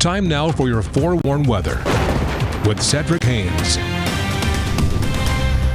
Time now for your forewarned weather with Cedric Haynes.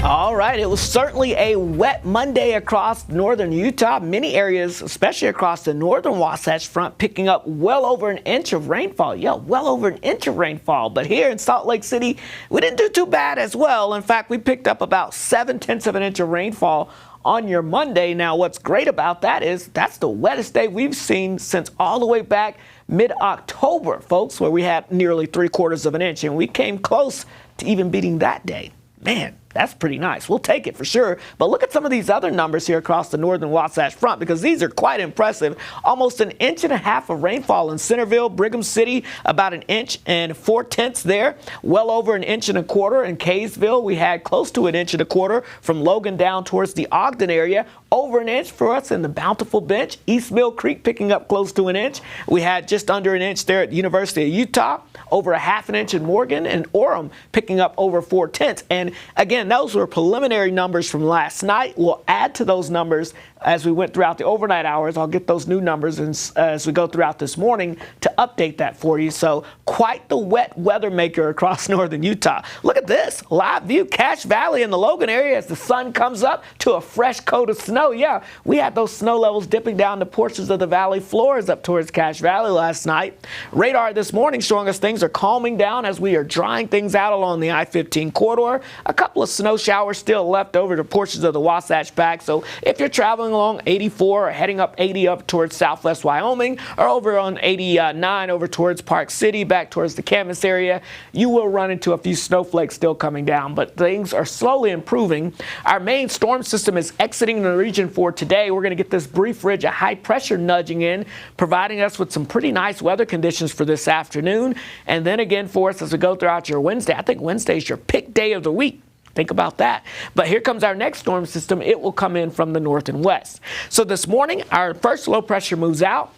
All right, it was certainly a wet Monday across northern Utah. Many areas, especially across the northern Wasatch Front, picking up well over an inch of rainfall. Yeah, well over an inch of rainfall. But here in Salt Lake City, we didn't do too bad as well. In fact, we picked up about 0.7 of an inch of rainfall on your Monday. Now, what's great about that is that's the wettest day we've seen since all the way back mid-October, folks, where we had nearly 3/4 of an inch. And we came close to even beating that day. Man, that's pretty nice. We'll take it for sure. But look at some of these other numbers here across the northern Wasatch Front, because these are quite impressive. Almost 1.5 inches of rainfall in Centerville, Brigham City, about 1 4/10 inches there. Well over 1.25 inches in Kaysville. We had close to 1.25 inches from Logan down towards the Ogden area. Over 1 inch for us in the Bountiful Bench. East Mill Creek picking up close to 1 inch. We had just under 1 inch there at the University of Utah. Over 1/2 inch in Morgan, and Orem picking up over 4/10. And again, those were preliminary numbers from last night. We'll add to those numbers as we went throughout the overnight hours. I'll get those new numbers as we go throughout this morning to update that for you. So quite the wet weather maker across northern Utah. Look at this. Live view, Cache Valley in the Logan area as the sun comes up to a fresh coat of snow. Yeah, we had those snow levels dipping down to portions of the valley floors up towards Cache Valley last night. Radar this morning showing us things are calming down as we are drying things out along the I-15 corridor. A couple of snow showers still left over to portions of the Wasatch Back. So if you're traveling along 84 or heading up 80 up towards southwest Wyoming, or over on 89 over towards Park City back towards the Canvas area, you will run into a few snowflakes still coming down, but things are slowly improving. Our main storm system is exiting the region for today. We're going to get this brief ridge of high pressure nudging in, providing us with some pretty nice weather conditions for this afternoon. And then again for us as we go throughout your Wednesday. I think Wednesday is your pick day of the week. Think about that. But here comes our next storm system. It will come in from the north and west. So this morning, our first low pressure moves out.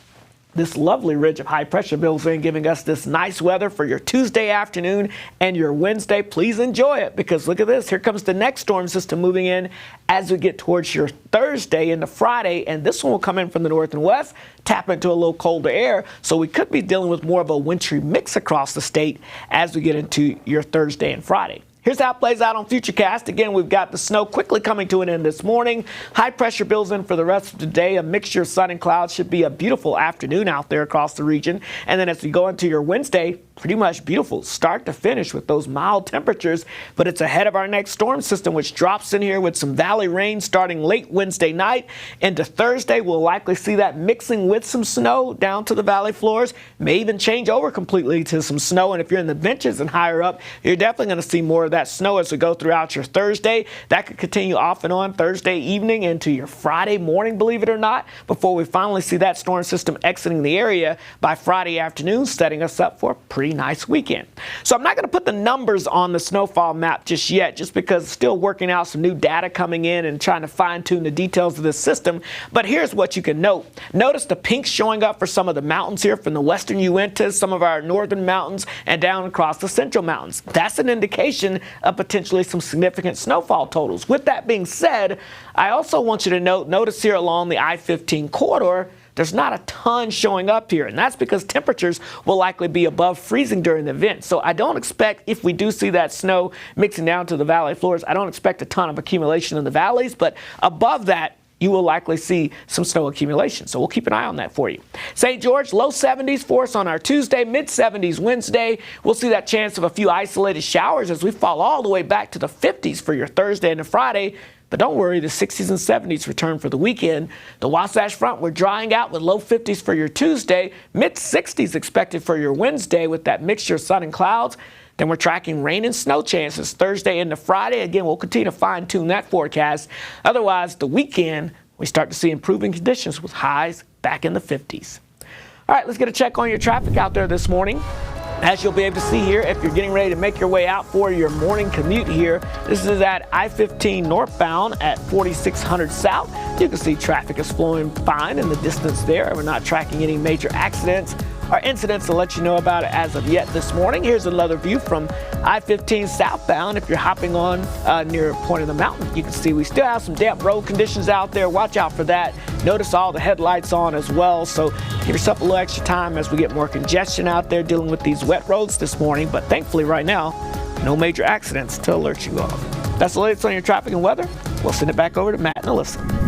This lovely ridge of high pressure builds in, giving us this nice weather for your Tuesday afternoon and your Wednesday. Please enjoy it, because look at this. Here comes the next storm system moving in as we get towards your Thursday into Friday. And this one will come in from the north and west, tap into a little colder air. So we could be dealing with more of a wintry mix across the state as we get into your Thursday and Friday. Here's how it plays out on Futurecast. Again, we've got the snow quickly coming to an end this morning. High pressure builds in for the rest of the day. A mixture of sun and clouds. Should be a beautiful afternoon out there across the region. And then as we go into your Wednesday, pretty much beautiful start to finish with those mild temperatures. But it's ahead of our next storm system, which drops in here with some valley rain starting late Wednesday night. Into Thursday, we'll likely see that mixing with some snow down to the valley floors. May even change over completely to some snow. And if you're in the benches and higher up, you're definitely going to see more of that snow as we go throughout your Thursday. That could continue off and on Thursday evening into your Friday morning, believe it or not, before we finally see that storm system exiting the area by Friday afternoon, setting us up for a pretty nice weekend. So I'm not going to put the numbers on the snowfall map just yet, just because still working out some new data coming in and trying to fine tune the details of this system. But here's what you can note. Notice the pink showing up for some of the mountains here from the western Uintas, some of our northern mountains, and down across the central mountains. That's an indication of potentially some significant snowfall totals. With that being said, I also want you to notice here along the I-15 corridor, there's not a ton showing up here, and that's because temperatures will likely be above freezing during the event. So I don't expect, if we do see that snow mixing down to the valley floors, I don't expect a ton of accumulation in the valleys, but above that, you will likely see some snow accumulation. So we'll keep an eye on that for you. St. George, low 70s for us on our Tuesday, mid 70s Wednesday. We'll see that chance of a few isolated showers as we fall all the way back to the 50s for your Thursday and Friday. But don't worry, the 60s and 70s return for the weekend. The Wasatch Front, we're drying out with low 50s for your Tuesday, mid 60s expected for your Wednesday with that mixture of sun and clouds. Then we're tracking rain and snow chances Thursday into Friday. Again, we'll continue to fine-tune that forecast. Otherwise, the weekend, we start to see improving conditions with highs back in the 50s. All right, let's get a check on your traffic out there this morning. As you'll be able to see here, if you're getting ready to make your way out for your morning commute here, this is at I-15 northbound at 4600 South. You can see traffic is flowing fine in the distance there. We're not tracking any major accidents our incidents to let you know about it as of yet this morning. Here's another view from I-15 southbound. If you're hopping on near Point of the Mountain, you can see we still have some damp road conditions out there. Watch out for that. Notice all the headlights on as well, so give yourself a little extra time as we get more congestion out there dealing with these wet roads this morning. But thankfully right now, no major accidents to alert you of. That's the latest on your traffic and weather. We'll send it back over to Matt and Alyssa.